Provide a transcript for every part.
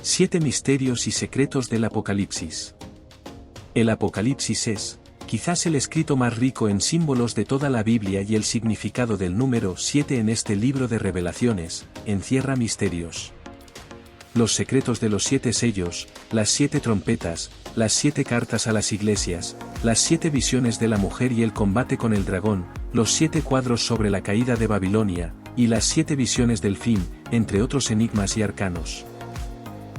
7 misterios y secretos del Apocalipsis. El Apocalipsis es, quizás el escrito más rico en símbolos de toda la Biblia, y el significado del número 7 en este libro de revelaciones, encierra misterios. Los secretos de los 7 sellos, las 7 trompetas, las 7 cartas a las iglesias, las 7 visiones de la mujer y el combate con el dragón, los 7 cuadros sobre la caída de Babilonia, y las 7 visiones del fin, entre otros enigmas y arcanos.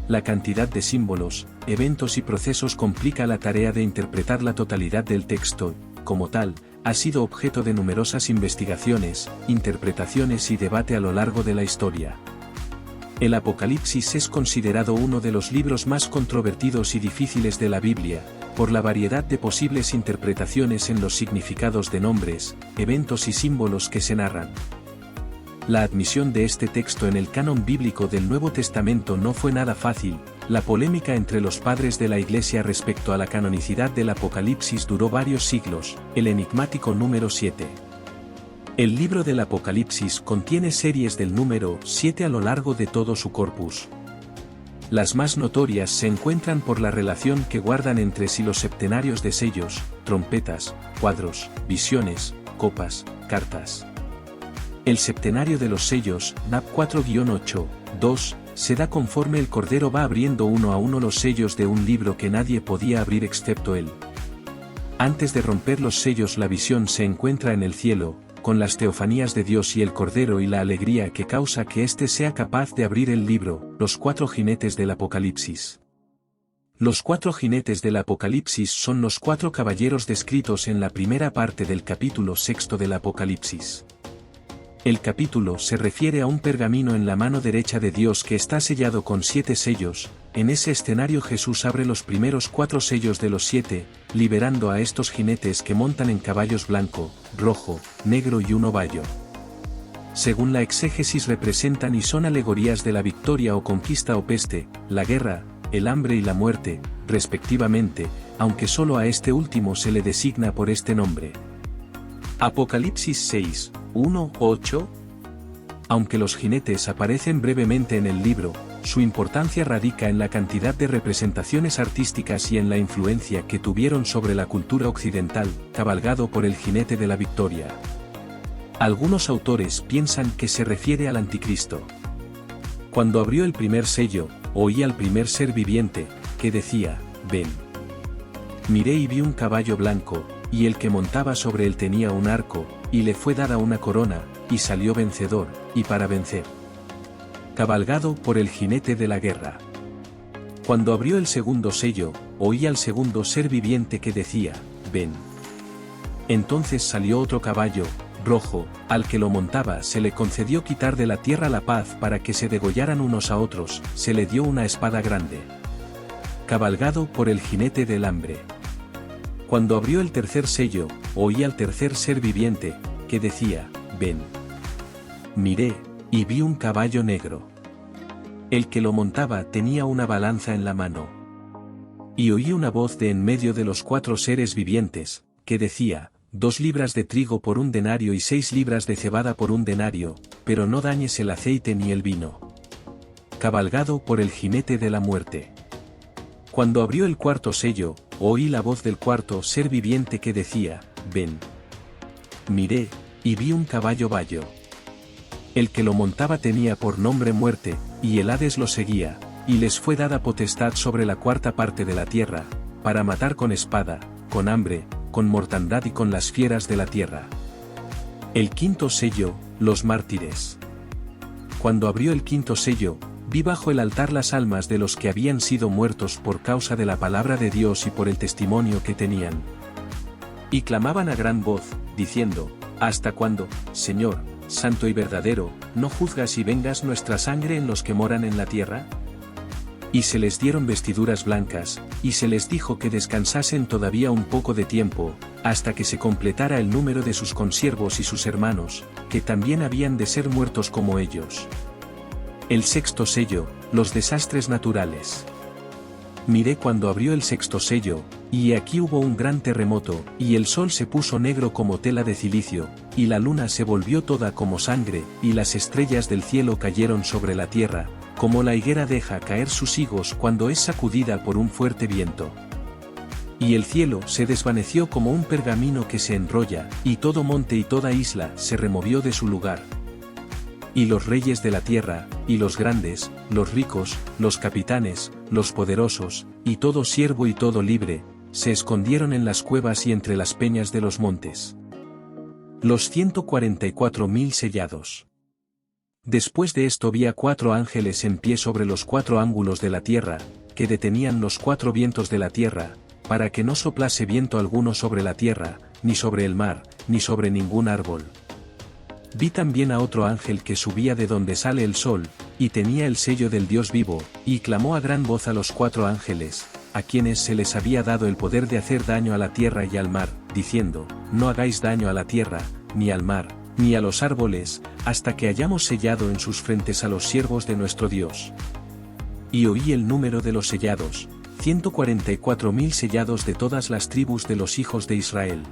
La cantidad de símbolos, eventos y procesos complica la tarea de interpretar la totalidad del texto. Como tal, ha sido objeto de numerosas investigaciones, interpretaciones y debate a lo largo de la historia. El Apocalipsis es considerado uno de los libros más controvertidos y difíciles de la Biblia, por la variedad de posibles interpretaciones en los significados de nombres, eventos y símbolos que se narran. La admisión de este texto en el canon bíblico del Nuevo Testamento no fue nada fácil. La polémica entre los padres de la Iglesia respecto a la canonicidad del Apocalipsis duró varios siglos. El enigmático número 7. El libro del Apocalipsis contiene series del número 7 a lo largo de todo su corpus. Las más notorias se encuentran por la relación que guardan entre sí los septenarios de sellos, trompetas, cuadros, visiones, copas, cartas. El septenario de los sellos, NAP 4-8, se da conforme el Cordero va abriendo uno a uno los sellos de un libro que nadie podía abrir excepto él. Antes de romper los sellos, la visión se encuentra en el cielo, con las teofanías de Dios y el Cordero y la alegría que causa que éste sea capaz de abrir el libro, los 4 jinetes del Apocalipsis. Los 4 jinetes del Apocalipsis son los 4 caballeros descritos en la primera parte del capítulo 6 del Apocalipsis. El capítulo se refiere a un pergamino en la mano derecha de Dios que está sellado con 7 sellos. En ese escenario Jesús abre los primeros 4 sellos de los 7, liberando a estos jinetes que montan en caballos blanco, rojo, negro y un ovallo. Según la exégesis representan y son alegorías de la victoria o conquista o peste, la guerra, el hambre y la muerte, respectivamente, aunque solo a este último se le designa por este nombre. Apocalipsis 6, 1-8. Aunque los jinetes aparecen brevemente en el libro, su importancia radica en la cantidad de representaciones artísticas y en la influencia que tuvieron sobre la cultura occidental, cabalgado por el jinete de la victoria. Algunos autores piensan que se refiere al anticristo. Cuando abrió el primer sello, oí al primer ser viviente, que decía, ven. Miré y vi un caballo blanco, y el que montaba sobre él tenía un arco, y le fue dada una corona, y salió vencedor, y para vencer. Cabalgado por el jinete de la guerra. Cuando abrió el segundo sello, oí al segundo ser viviente que decía, ven. Entonces salió otro caballo, rojo, al que lo montaba se le concedió quitar de la tierra la paz para que se degollaran unos a otros, se le dio una espada grande. Cabalgado por el jinete del hambre. Cuando abrió el tercer sello, oí al tercer ser viviente, que decía, ven. Miré, y vi un caballo negro. El que lo montaba tenía una balanza en la mano. Y oí una voz de en medio de los 4 seres vivientes, que decía, 2 libras de trigo por 1 denario y 6 libras de cebada por 1 denario, pero no dañes el aceite ni el vino. Cabalgado por el jinete de la muerte. Cuando abrió el cuarto sello, oí la voz del cuarto ser viviente que decía, ven. Miré, y vi un caballo bayo. El que lo montaba tenía por nombre Muerte, y el Hades lo seguía, y les fue dada potestad sobre la 4ª parte de la tierra, para matar con espada, con hambre, con mortandad y con las fieras de la tierra. El quinto sello, los mártires. Cuando abrió el quinto sello, vi bajo el altar las almas de los que habían sido muertos por causa de la palabra de Dios y por el testimonio que tenían. Y clamaban a gran voz, diciendo, ¿hasta cuándo, Señor, santo y verdadero, no juzgas y vengas nuestra sangre en los que moran en la tierra? Y se les dieron vestiduras blancas, y se les dijo que descansasen todavía un poco de tiempo, hasta que se completara el número de sus consiervos y sus hermanos, que también habían de ser muertos como ellos. El sexto sello, los desastres naturales. Miré cuando abrió el sexto sello, y aquí hubo un gran terremoto, y el sol se puso negro como tela de cilicio, y la luna se volvió toda como sangre, y las estrellas del cielo cayeron sobre la tierra, como la higuera deja caer sus higos cuando es sacudida por un fuerte viento. Y el cielo se desvaneció como un pergamino que se enrolla, y todo monte y toda isla se removió de su lugar. Y los reyes de la tierra, y los grandes, los ricos, los capitanes, los poderosos, y todo siervo y todo libre, se escondieron en las cuevas y entre las peñas de los montes. Los 144.000 sellados. Después de esto vi a 4 ángeles en pie sobre los 4 ángulos de la tierra, que detenían los 4 vientos de la tierra, para que no soplase viento alguno sobre la tierra, ni sobre el mar, ni sobre ningún árbol. Vi también a otro ángel que subía de donde sale el sol, y tenía el sello del Dios vivo, y clamó a gran voz a los 4 ángeles, a quienes se les había dado el poder de hacer daño a la tierra y al mar, diciendo, no hagáis daño a la tierra, ni al mar, ni a los árboles, hasta que hayamos sellado en sus frentes a los siervos de nuestro Dios. Y oí el número de los sellados, 144.000 sellados de todas las tribus de los hijos de Israel.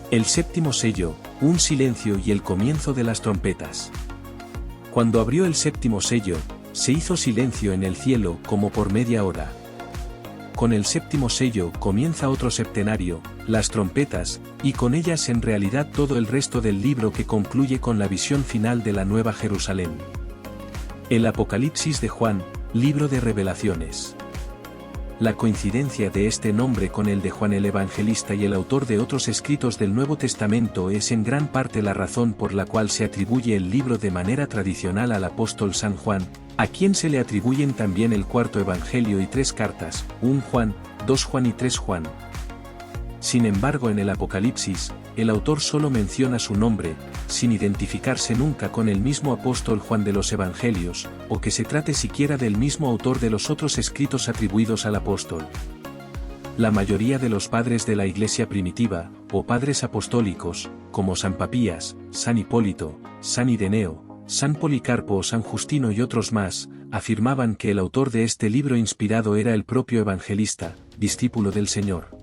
El séptimo sello, un silencio y el comienzo de las trompetas. Cuando abrió el séptimo sello, se hizo silencio en el cielo como por media hora. Con el séptimo sello comienza otro septenario, las trompetas, y con ellas en realidad todo el resto del libro que concluye con la visión final de la Nueva Jerusalén. El Apocalipsis de Juan, libro de revelaciones. La coincidencia de este nombre con el de Juan el Evangelista y el autor de otros escritos del Nuevo Testamento es en gran parte la razón por la cual se atribuye el libro de manera tradicional al apóstol San Juan, a quien se le atribuyen también el cuarto Evangelio y 3 cartas, 1 Juan, 2 Juan y 3 Juan. Sin embargo, en el Apocalipsis, el autor solo menciona su nombre, sin identificarse nunca con el mismo apóstol Juan de los Evangelios, o que se trate siquiera del mismo autor de los otros escritos atribuidos al apóstol. La mayoría de los padres de la Iglesia primitiva, o padres apostólicos, como San Papías, San Hipólito, San Ireneo, San Policarpo o San Justino y otros más, afirmaban que el autor de este libro inspirado era el propio evangelista, discípulo del Señor.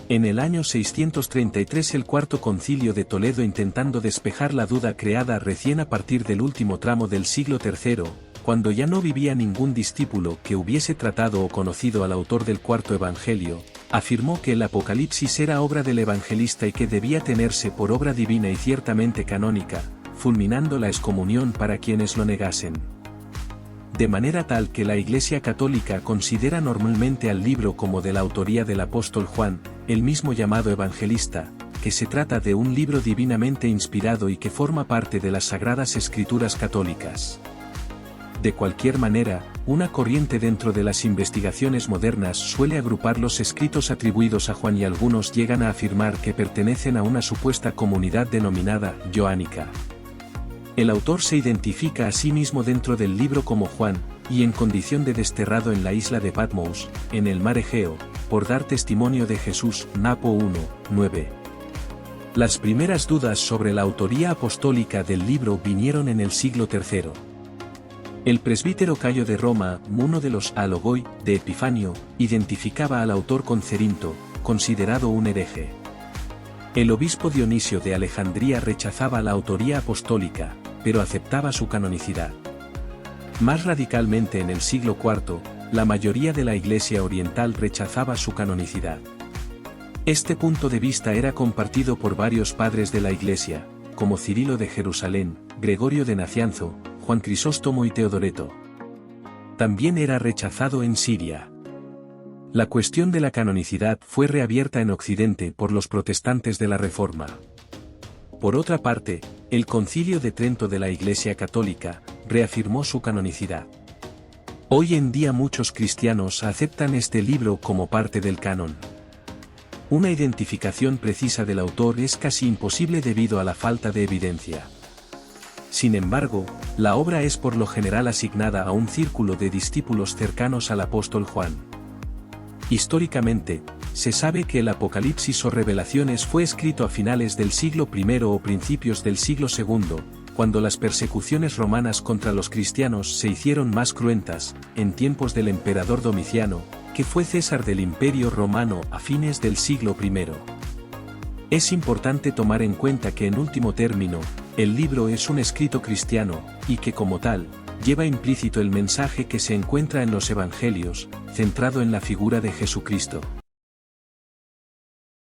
En el año 633 el Cuarto Concilio de Toledo, intentando despejar la duda creada recién a partir del último tramo del siglo III, cuando ya no vivía ningún discípulo que hubiese tratado o conocido al autor del cuarto Evangelio, afirmó que el Apocalipsis era obra del evangelista y que debía tenerse por obra divina y ciertamente canónica, fulminando la excomunión para quienes lo negasen. De manera tal que la Iglesia Católica considera normalmente al libro como de la autoría del apóstol Juan, el mismo llamado evangelista, que se trata de un libro divinamente inspirado y que forma parte de las Sagradas Escrituras católicas. De cualquier manera, una corriente dentro de las investigaciones modernas suele agrupar los escritos atribuidos a Juan y algunos llegan a afirmar que pertenecen a una supuesta comunidad denominada joánica. El autor se identifica a sí mismo dentro del libro como Juan, y en condición de desterrado en la isla de Patmos, en el mar Egeo, por dar testimonio de Jesús, Napo 1, 9. Las primeras dudas sobre la autoría apostólica del libro vinieron en el siglo III. El presbítero Cayo de Roma, uno de los alogoi de Epifanio, identificaba al autor con Cerinto, considerado un hereje. El obispo Dionisio de Alejandría rechazaba la autoría apostólica, pero aceptaba su canonicidad. Más radicalmente en el siglo IV, la mayoría de la Iglesia oriental rechazaba su canonicidad. Este punto de vista era compartido por varios padres de la Iglesia, como Cirilo de Jerusalén, Gregorio de Nacianzo, Juan Crisóstomo y Teodoreto. También era rechazado en Siria. La cuestión de la canonicidad fue reabierta en Occidente por los protestantes de la Reforma. Por otra parte, el Concilio de Trento de la Iglesia Católica reafirmó su canonicidad. Hoy en día muchos cristianos aceptan este libro como parte del canon. Una identificación precisa del autor es casi imposible debido a la falta de evidencia. Sin embargo, la obra es por lo general asignada a un círculo de discípulos cercanos al apóstol Juan. Históricamente, se sabe que el Apocalipsis o Revelaciones fue escrito a finales del siglo I o principios del siglo II, cuando las persecuciones romanas contra los cristianos se hicieron más cruentas, en tiempos del emperador Domiciano, que fue César del Imperio Romano a fines del siglo I. Es importante tomar en cuenta que en último término, el libro es un escrito cristiano, y que como tal, lleva implícito el mensaje que se encuentra en los Evangelios, centrado en la figura de Jesucristo.